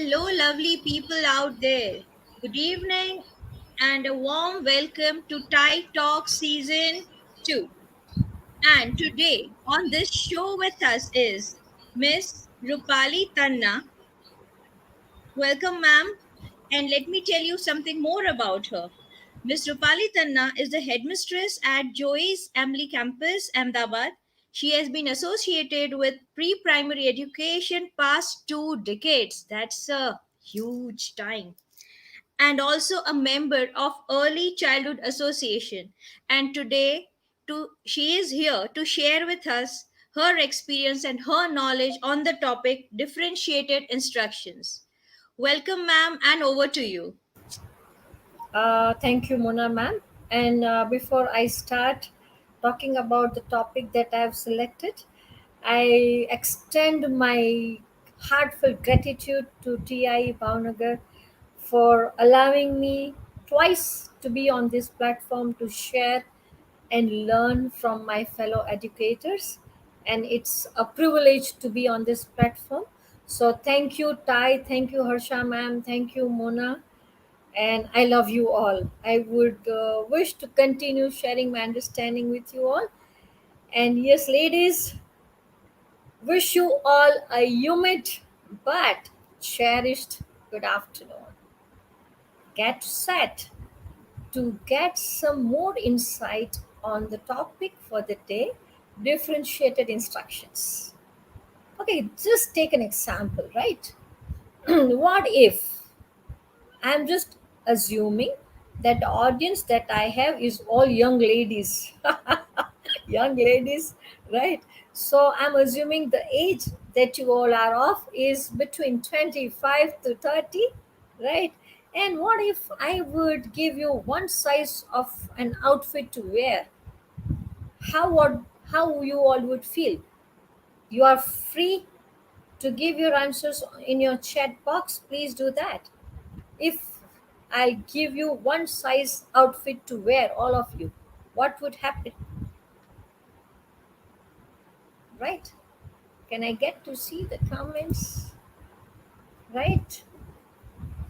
Hello, lovely people out there. Good evening and a warm welcome to Thai Talk Season 2. And today on this show with us is Miss Rupali Tanna. Welcome, ma'am. And let me tell you something more about her. Miss Rupali Tanna is the headmistress at Joy's Ambli campus, Ahmedabad. She has been associated with pre primary education past 2 decades. That's a huge time. And also a member of Early Childhood Association. And today, she is here to share with us her experience and her knowledge on the topic differentiated instructions. Welcome, ma'am, and over to you. Thank you, Mona ma'am. And before I start talking about the topic that I have selected, I extend my heartfelt gratitude to TI Bhavnagar for allowing me twice to be on this platform to share and learn from my fellow educators. And it's a privilege to be on this platform. So thank you, Tai. Thank you, Harsha ma'am. Thank you, Mona, and I love you all. I would wish to continue sharing my understanding with you all. And yes, ladies, wish you all a humid but cherished good afternoon. Get set to get some more insight on the topic for the day, differentiated instructions. Okay, just take an example, right? What if I'm just assuming that the audience that I have is all young ladies. Young ladies, right? So I'm assuming the age that you all are of is between 25 to 30, right? And what if I would give you one size of an outfit to wear? How you all would feel? You are free to give your answers in your chat box. Please do that. If I'll give you one size outfit to wear, all of you, what would happen? Right? Can I get to see the comments? Right?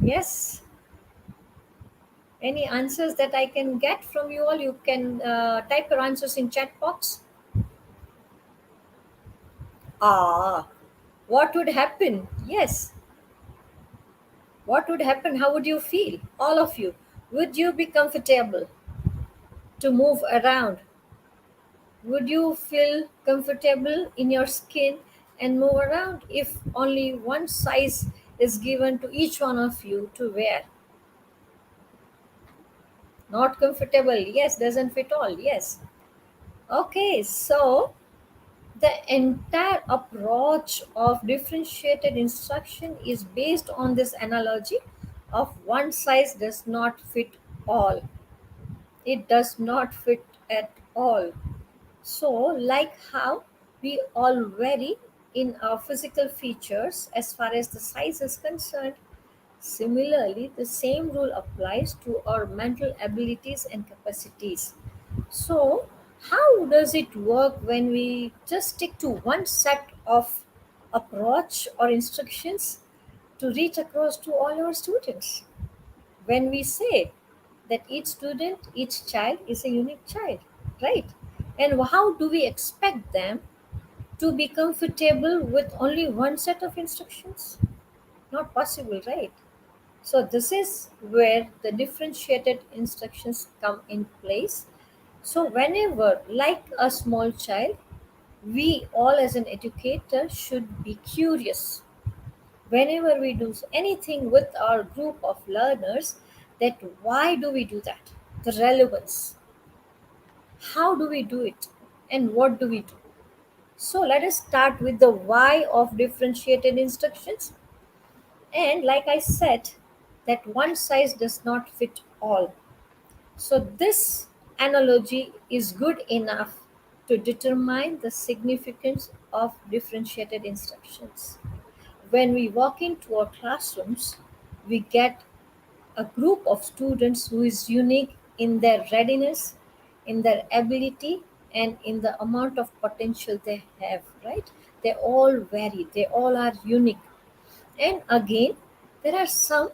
Yes. Any answers that I can get from you all? You can type your answers in chat box. Ah, what would happen? Yes. What would happen? How would you feel? All of you. Would you be comfortable to move around? Would you feel comfortable in your skin and move around if only one size is given to each one of you to wear? Not comfortable. Yes, doesn't fit all. Yes. Okay, so the entire approach of differentiated instruction is based on this analogy of one size does not fit all. It does not fit at all. So, like how we all vary in our physical features as far as the size is concerned, similarly, the same rule applies to our mental abilities and capacities. So, how does it work when we just stick to one set of approach or instructions to reach across to all our students? When we say that each student, each child is a unique child, right? And how do we expect them to be comfortable with only one set of instructions? Not possible, right? So, this is where the differentiated instructions come in place. So, whenever, like a small child, we all as an educator should be curious whenever we do anything with our group of learners, that why do we do that, the relevance, how do we do it, and what do we do. So let us start with the why of differentiated instructions. And like I said, that one size does not fit all. So this analogy is good enough to determine the significance of differentiated instructions. When we walk into our classrooms, we get a group of students who is unique in their readiness, in their ability, and in the amount of potential they have, right? They all vary, they all are unique. And again, There are some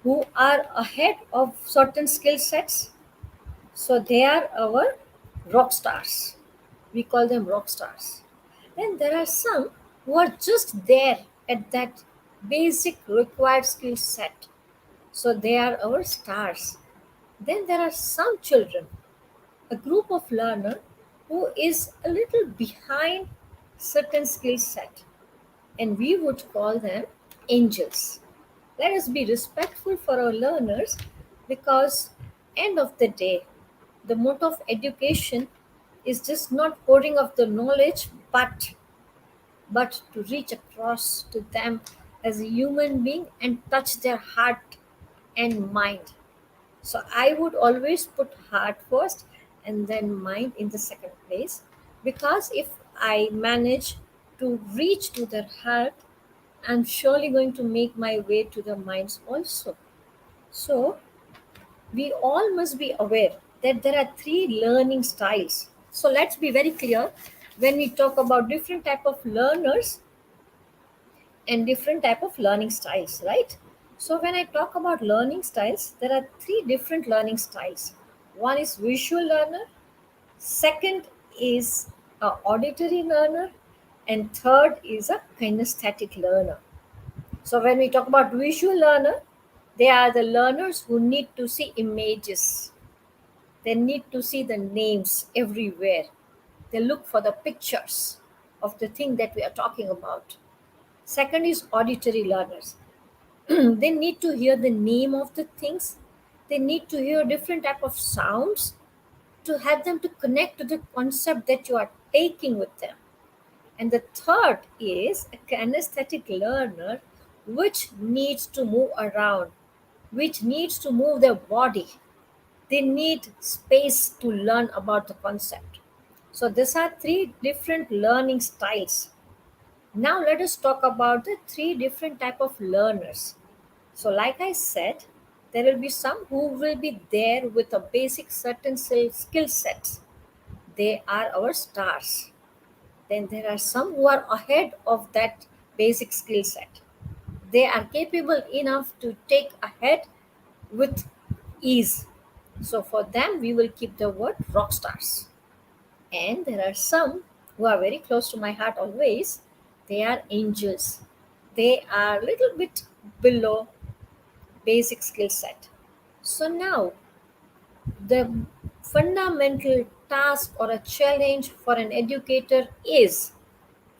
who are ahead of certain skill sets, so they are our rock stars. We call them rock stars. Then there are some who are just there at that basic required skill set, so they are our stars. Then there are some children, a group of learner who is a little behind certain skill set, and we would call them angels. Let us be respectful for our learners, because end of the day, the motto of education is just not pouring of the knowledge, but to reach across to them as a human being and touch their heart and mind. So I would always put heart first and then mind in the second place, because if I manage to reach to their heart, I'm surely going to make my way to the minds also. So we all must be aware that there are three learning styles. So let's be very clear when we talk about different type of learners and different type of learning styles, right? So when I talk about learning styles, there are three different learning styles. One is visual learner, second is a auditory learner, and third is a kinesthetic learner. So when we talk about visual learner, they are the learners who need to see images. They need to see the names everywhere. They look for the pictures of the thing that we are talking about. Second is auditory learners. They need to hear the name of the things. They need to hear different type of sounds to have them to connect to the concept that you are taking with them. And the third is a kinesthetic learner, which needs to move around, which needs to move their body. They need space to learn about the concept. So these are three different learning styles. Now let us talk about the three different type of learners. So like I said, there will be some who will be there with a basic certain skill sets. They are our stars. Then there are some who are ahead of that basic skill set. They are capable enough to take ahead with ease. So for them, we will keep the word rock stars. And there are some who are very close to my heart always. They are angels. They are a little bit below basic skill set. So now, the fundamental task or a challenge for an educator is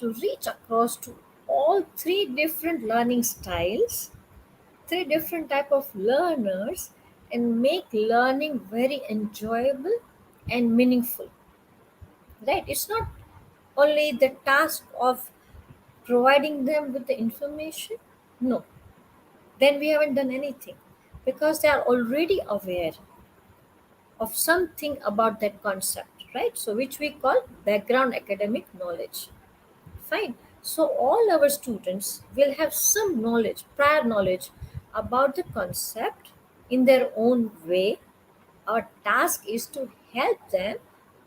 to reach across to all three different learning styles, three different type of learners, and make learning very enjoyable and meaningful. Right? It's not only the task of providing them with the information. No, then we haven't done anything, because they are already aware of something about that concept, right? So which we call background academic knowledge. Fine. So all our students will have some knowledge, prior knowledge about the concept in their own way. Our task is to help them,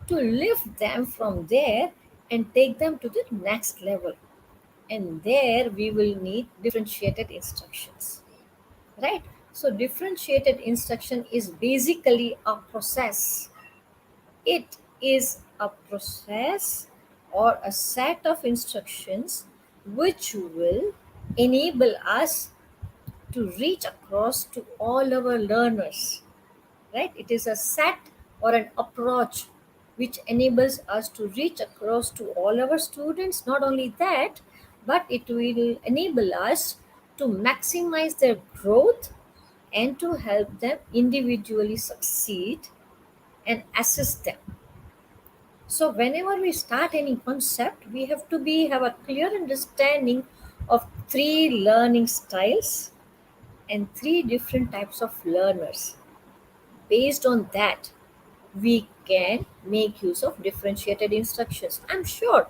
to lift them from there and take them to the next level. And there we will need differentiated instructions, right? So differentiated instruction is basically a process. It is a process or a set of instructions which will enable us to reach across to all our learners, right? It is a set or an approach which enables us to reach across to all our students. Not only that, but it will enable us to maximize their growth and to help them individually succeed and assist them. So whenever we start any concept, we have to be have a clear understanding of three learning styles and three different types of learners. Based on that, we can make use of differentiated instructions. I'm sure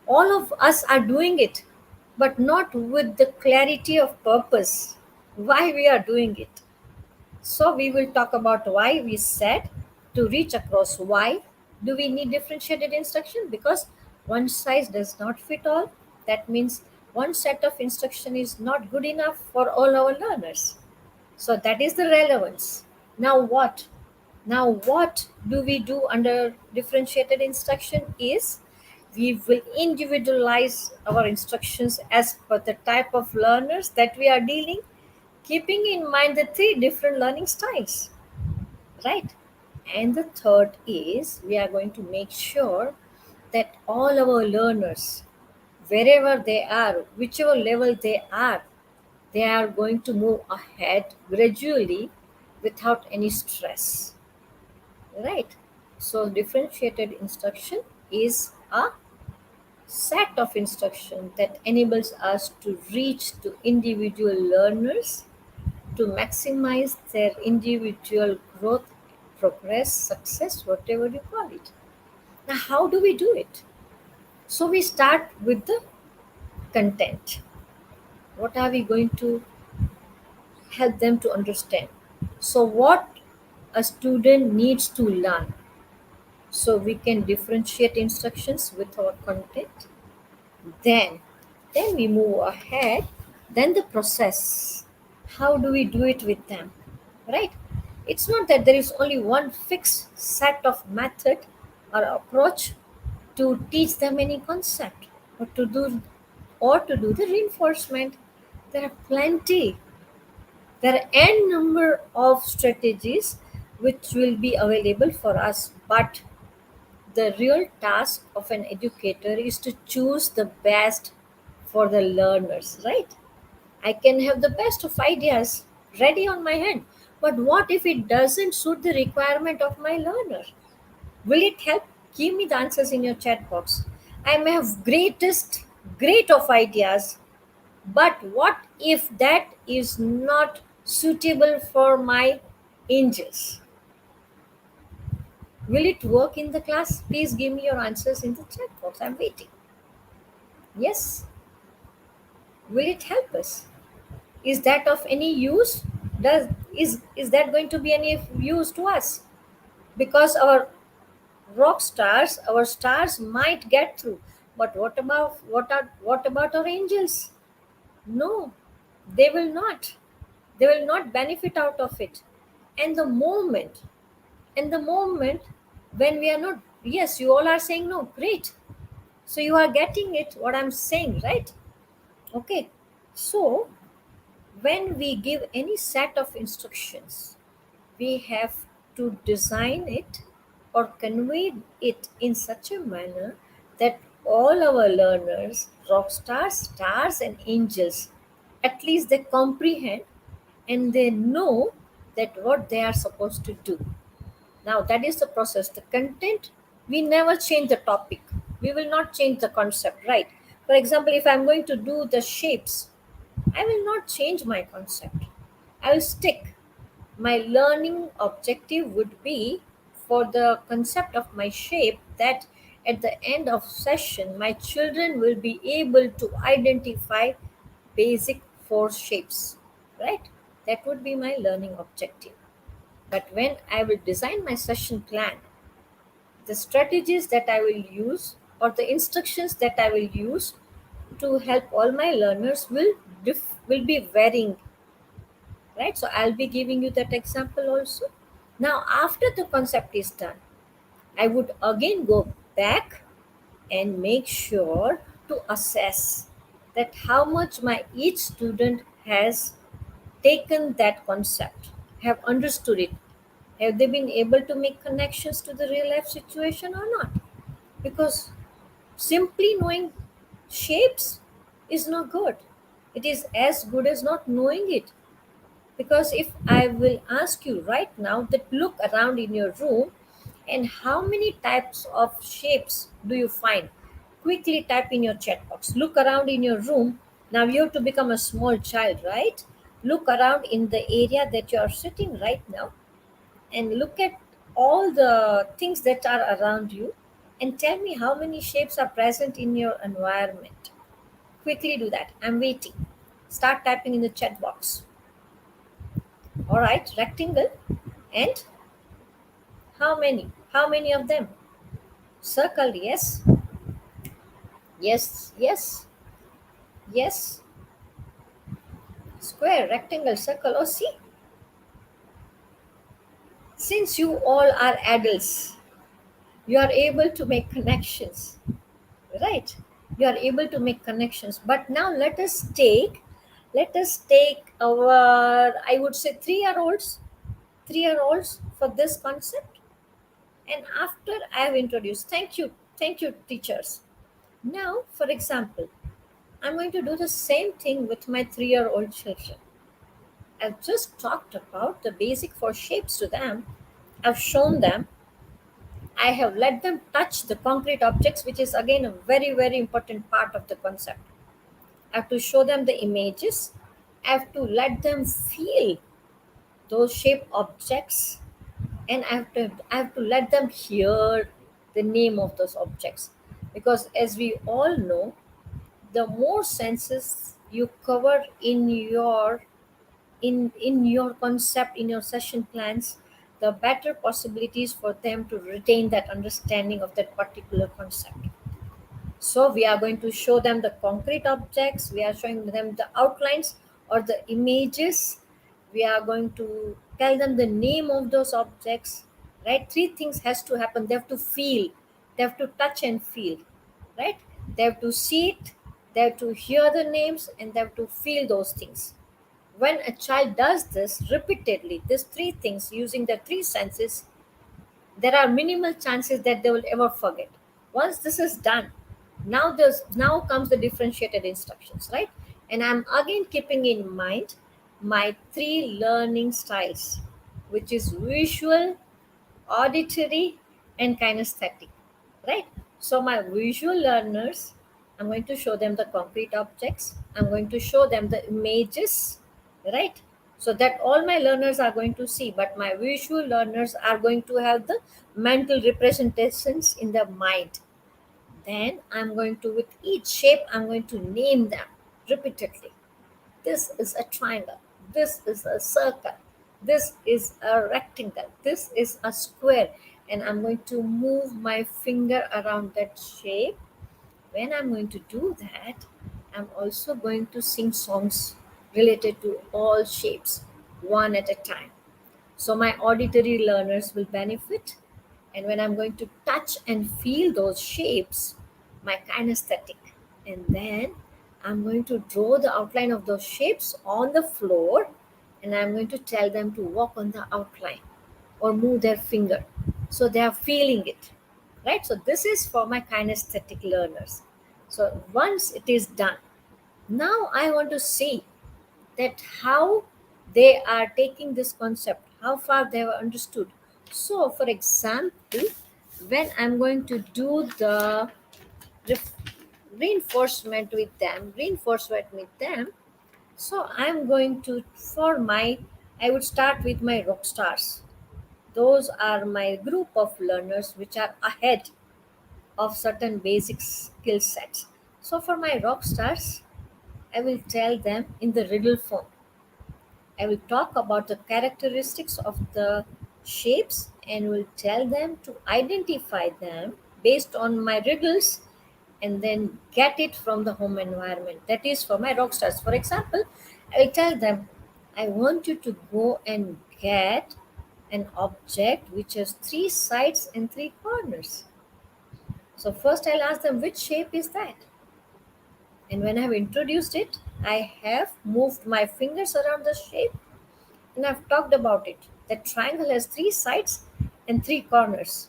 all of us are doing it, but not with the clarity of purpose why we are doing it. So we will talk about why we said to reach across. Why do we need differentiated instruction? Because one size does not fit all. That means One set of instruction is not good enough for all our learners. So that is the relevance. Now what? Now what do we do under differentiated instruction is we will individualize our instructions as per the type of learners that we are dealing, keeping in mind the three different learning styles, right? And the third is we are going to make sure that all our learners, wherever they are, whichever level they are going to move ahead gradually without any stress, right? So differentiated instruction is a set of instruction that enables us to reach to individual learners to maximize their individual growth, progress, success, whatever you call it. Now how do we do it? So we start with the content. What are we going to help them to understand? So what a student needs to learn. So we can differentiate instructions with our content. Then, then we move ahead. Then the process. How do we do it with them? Right? It's not that there is only one fixed set of method or approach to teach them any concept or to do the reinforcement. There are plenty. There are n number of strategies which will be available for us, but the real task of an educator is to choose the best for the learners, right? I can have the best of ideas ready on my hand, but what if it doesn't suit the requirement of my learner? Will it help? Give me the answers in your chat box. I may have great of ideas, but what if that is not suitable for my angels? Will it work in the class? Please give me your answers in the chat box. I'm waiting. Yes. Will it help us? Is that of any use? Is that going to be any use to us? Because our rock stars, our stars might get through. But what about our angels? No, they will not. They will not benefit out of it. And the moment, and the moment when we are not, yes, you all are saying no, great. So you are getting it, what I'm saying, right? Okay. So when we give any set of instructions, we have to design it or convey it in such a manner that all our learners, rock stars, stars, and angels, at least they comprehend and they know that what they are supposed to do. Now, that is the process. The content, we never change the topic. We will not change the concept, right? For example, if I'm going to do the shapes, I will not change my concept. I will stick. My learning objective would be for the concept of my shape that at the end of session, my children will be able to identify basic four shapes, right? That would be my learning objective. But when I will design my session plan, the strategies that I will use or the instructions that I will use to help all my learners will be varying, right? So I'll be giving you that example also. Now, after the concept is done, I would again go back and make sure to assess that how much my each student has taken that concept, have understood it. Have they been able to make connections to the real life situation or not? Because simply knowing shapes is not good. It is as good as not knowing it. Because if I will ask you right now that look around in your room and how many types of shapes do you find? Quickly type in your chat box. Look around in your room. Now you have to become a small child, right? Look around in the area that you are sitting right now and look at all the things that are around you and tell me how many shapes are present in your environment. Quickly do that. I'm waiting. Start typing in the chat box. All right, rectangle. And how many? How many of them? Circle, yes. Yes, yes. Yes, square, rectangle, circle. Oh, see, since you all are adults, you are able to make connections, right? You are able to make connections. But now let us take our, I would say, 3-year olds for this concept. And after I have introduced, thank you, teachers. Now, for example, I'm going to do the same thing with my 3-year-old children. I've just talked about the basic four shapes to them. I've shown them. I have let them touch the concrete objects, which is again a very, very important part of the concept. I have to show them the images. I have to let them feel those shape objects, and I have to let them hear the name of those objects. Because as we all know, the more senses you cover in your concept, in your session plans, the better possibilities for them to retain that understanding of that particular concept. So we are going to show them the concrete objects, we are showing them the outlines or the images, we are going to tell them the name of those objects, right? Three things has to happen. They have to feel, they have to touch and feel, right? They have to see it, they have to hear the names, and they have to feel those things. When a child does this repeatedly, these three things using the three senses, there are minimal chances that they will ever forget. Once this is done, now comes the differentiated instructions, right? And I'm again keeping in mind my three learning styles, which is visual, auditory, and kinesthetic, right? So my visual learners, I'm going to show them the concrete objects, I'm going to show them the images, right? So that all my learners are going to see, but my visual learners are going to have the mental representations in their mind. Then I'm going to, with each shape, I'm going to name them repeatedly. This is a triangle, this is a circle, this is a rectangle, this is a square, and I'm going to move my finger around that shape. When I'm going to do that, I'm also going to sing songs related to all shapes, one at a time. So my auditory learners will benefit. And when I'm going to touch and feel those shapes, my kinesthetic. And then I'm going to draw the outline of those shapes on the floor, and I'm going to tell them to walk on the outline or move their finger. So they are feeling it, right? So this is for my kinesthetic learners. So once it is done, now I want to see that how they are taking this concept, how far they have understood. So for example, when I'm going to do the ref- reinforcement with them, so I'm going to, for my, I would start with my rock stars. Those are my group of learners which are ahead of certain basic skill sets. So for my rock stars, I will tell them in the riddle form. I will talk about the characteristics of the shapes and will tell them to identify them based on my riddles, and then get it from the home environment. That is for my rock stars. For example, I will tell them, I want you to go and get an object which has three sides and three corners. So first I'll ask them, which shape is that? And when I have introduced it, I have moved my fingers around the shape, and I've talked about it. That triangle has three sides and three corners.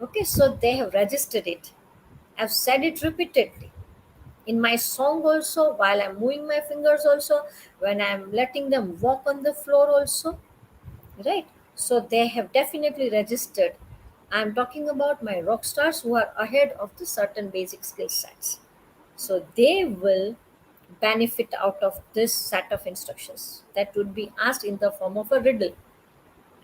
Okay, so they have registered it. I've said it repeatedly. In my song also, while I'm moving my fingers also, when I'm letting them walk on the floor also, right? So they have definitely registered. I'm talking about my rock stars who are ahead of the certain basic skill sets. So they will benefit out of this set of instructions that would be asked in the form of a riddle.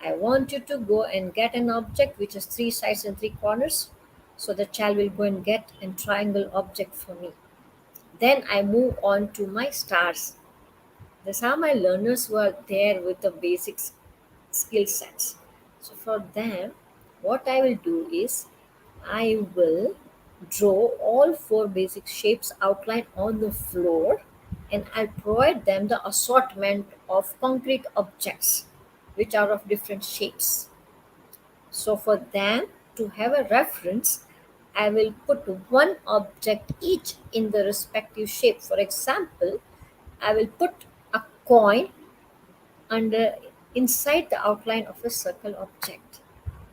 I want you to go and get an object which has three sides and three corners. So the child will go and get a triangle object for me. Then I move on to my stars. These are my learners who are there with the basic skill sets. So for them, what I will do is I will draw all four basic shapes outlined on the floor, and I'll provide them the assortment of concrete objects which are of different shapes. So for them to have a reference, I will put one object each in the respective shape. For example, I will put a coin under inside the outline of a circle object.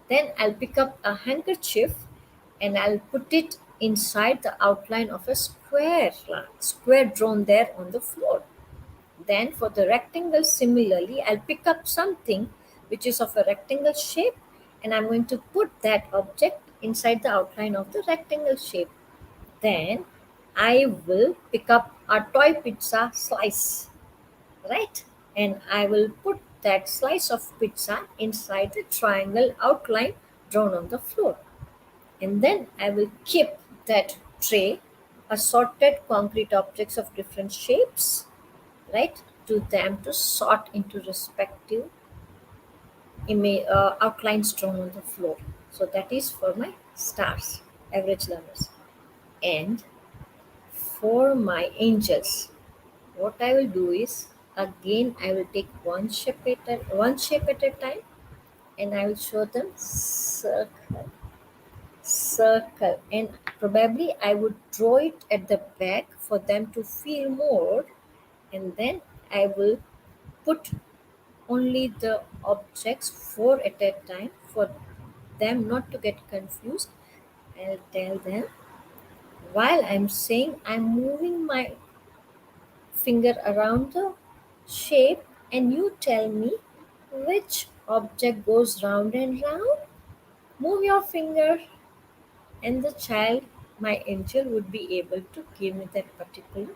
Then I'll pick up a handkerchief and I'll put it inside the outline of a square drawn there on the floor. Then for the rectangle, similarly, I'll pick up something which is of a rectangle shape and I'm going to put that object inside the outline of the rectangle shape. Then I will pick up a toy pizza slice, right? And I will put that slice of pizza inside the triangle outline drawn on the floor. And then I will keep that tray assorted concrete objects of different shapes, right, to them to sort into respective outlines drawn on the floor. So that is for my stars, average learners. And for my angels, what I will do is, again I will take one shape at a time, and I will show them circle, and probably I would draw it at the back for them to feel more, and then I will put only the objects four at a time for them not to get confused. I'll tell them while I'm saying I'm moving my finger around the shape, and you tell me which object goes round and round. Move your finger, and the child, my angel, would be able to give me that particular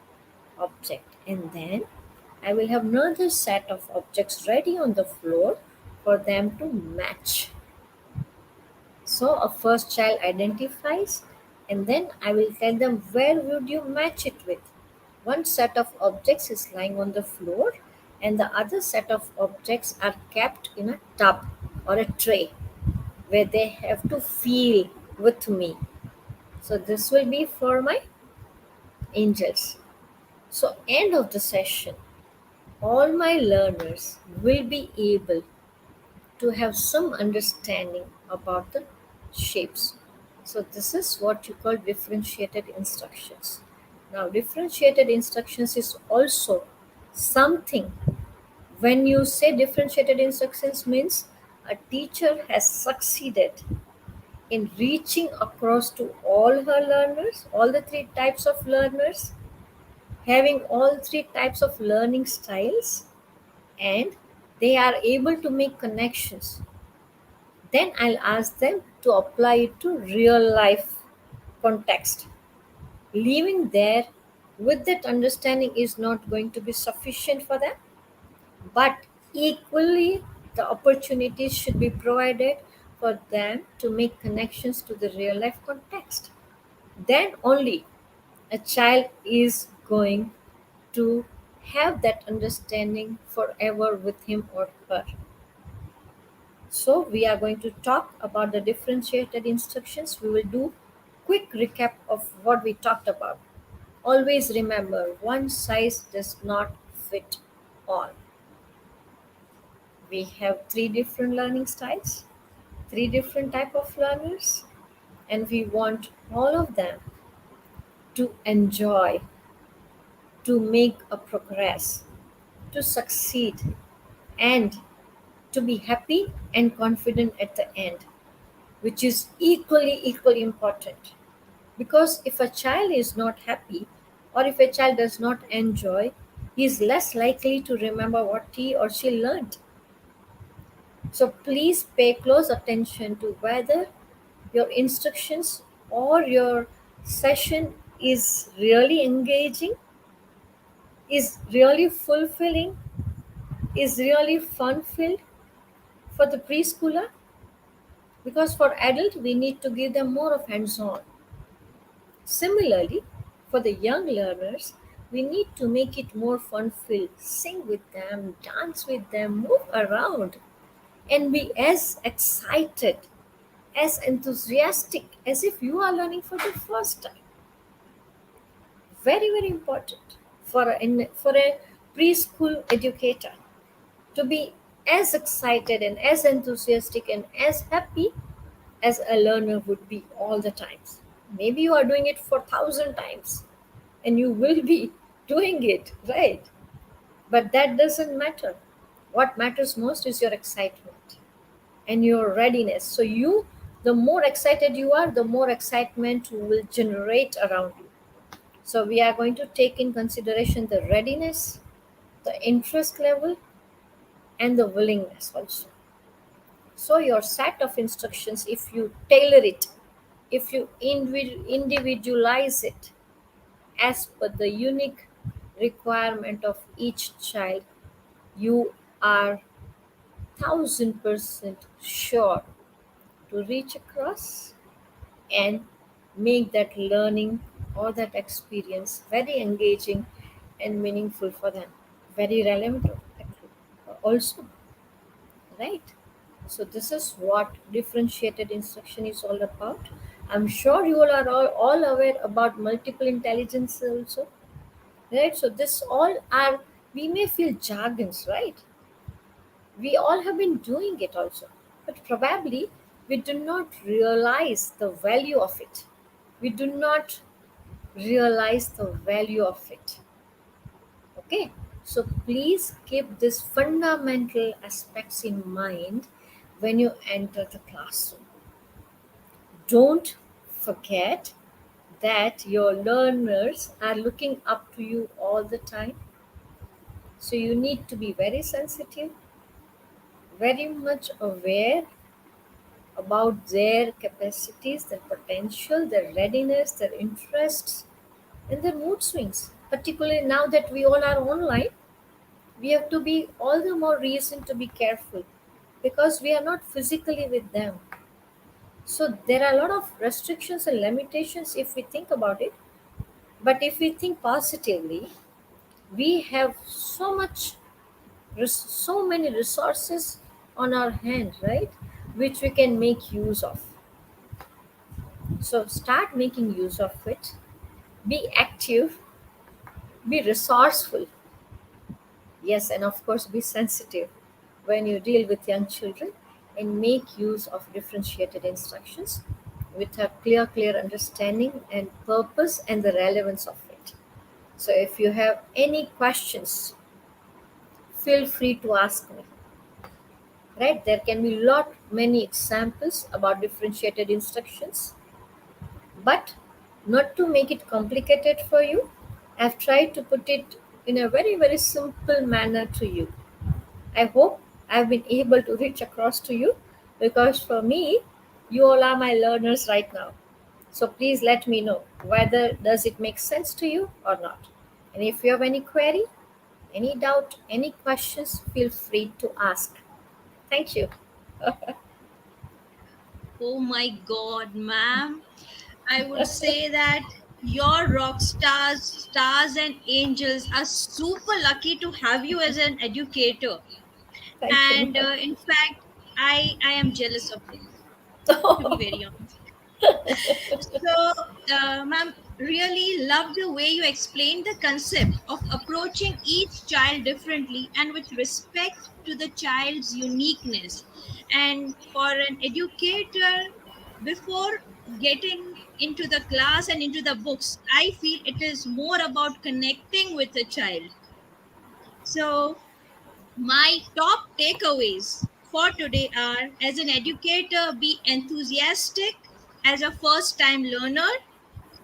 object. And then I will have another set of objects ready on the floor for them to match. So a first child identifies, and then I will tell them where would you match it with. One set of objects is lying on the floor, and the other set of objects are kept in a tub or a tray where they have to feel with me. So this will be for my angels. So end of the session, all my learners will be able to have some understanding about the shapes. So this is what you call differentiated instructions. Now differentiated instructions is also something, when you say differentiated instructions means a teacher has succeeded in reaching across to all her learners, all the three types of learners, having all three types of learning styles, and they are able to make connections. Then I'll ask them to apply it to real life context. Leaving there with that understanding is not going to be sufficient for them, but equally the opportunities should be provided for them to make connections to the real life context. Then only a child is going to have that understanding forever with him or her. So we are going to talk about the differentiated instructions. We will do quick recap of what we talked about. Always remember, one size does not fit all. We have three different learning styles, three different type of learners, and we want all of them to enjoy, to make a progress, to succeed, and to be happy and confident at the end, which is equally important. Because if a child is not happy, or if a child does not enjoy, he is less likely to remember what he or she learned. So please pay close attention to whether your instructions or your session is really engaging, is really fulfilling, is really fun filled for the preschooler, because for adult we need to give them more of hands on. Similarly, for the young learners, we need to make it more fun filled. Sing with them, dance with them, move around, and be as excited, as enthusiastic as if you are learning for the first time. Very important. for a preschool educator to be as excited and as enthusiastic and as happy as a learner would be all the times. Maybe you are doing it for 1,000 times and you will be doing it, right? But that doesn't matter. What matters most is your excitement and your readiness. So the more excited you are, the more excitement will generate around you. So we are going to take in consideration the readiness, the interest level, and the willingness also. So your set of instructions, if you tailor it, if you individualize it as per the unique requirement of each child, you are 1,000% sure to reach across and make that learning or that experience very engaging and meaningful for them, very relevant also, right? So this is what differentiated instruction is all about. I'm sure you all are all aware about multiple intelligence also, right? So this all are, we may feel jargons, right? We all have been doing it also, but probably we do not realize the value of it. We do not realize the value of it. Okay, so please keep these fundamental aspects in mind when you enter the classroom. Don't forget that your learners are looking up to you all the time. So you need to be very sensitive, very much aware about their capacities, their potential, their readiness, their interests, and their mood swings. Particularly now that we all are online, we have to be all the more reason to be careful because we are not physically with them. So there are a lot of restrictions and limitations if we think about it. But if we think positively, we have so many resources on our hand, right? Which we can make use of. So start making use of it. Be active, be resourceful. Yes, and of course, be sensitive when you deal with young children and make use of differentiated instructions with a clear understanding and purpose and the relevance of it. So, if you have any questions, feel free to ask me. Right? There can be many examples about differentiated instructions, but not to make it complicated for you, I've tried to put it in a very simple manner to you. I hope I've been able to reach across to you because for me, you all are my learners right now. So please let me know whether does it make sense to you or not. And if you have any query, any doubt, any questions, feel free to ask. Thank you. Oh my God, ma'am. I would say that your rock stars, stars and angels are super lucky to have you as an educator. Thank you. And in fact, I am jealous of them, to be very honest. So, ma'am, really love the way you explained the concept of approaching each child differently and with respect to the child's uniqueness. And for an educator, before getting into the class and into the books, I feel it is more about connecting with the child. So, my top takeaways for today are: as an educator, be enthusiastic as a first time learner,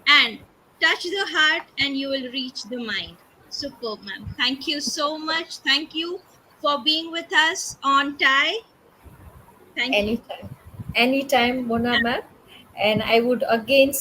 and touch the heart and you will reach the mind. Superb, ma'am. Thank you so much. Thank you for being with us on TIE. Thank you. Anytime. Anytime, Mona ma'am. And I would again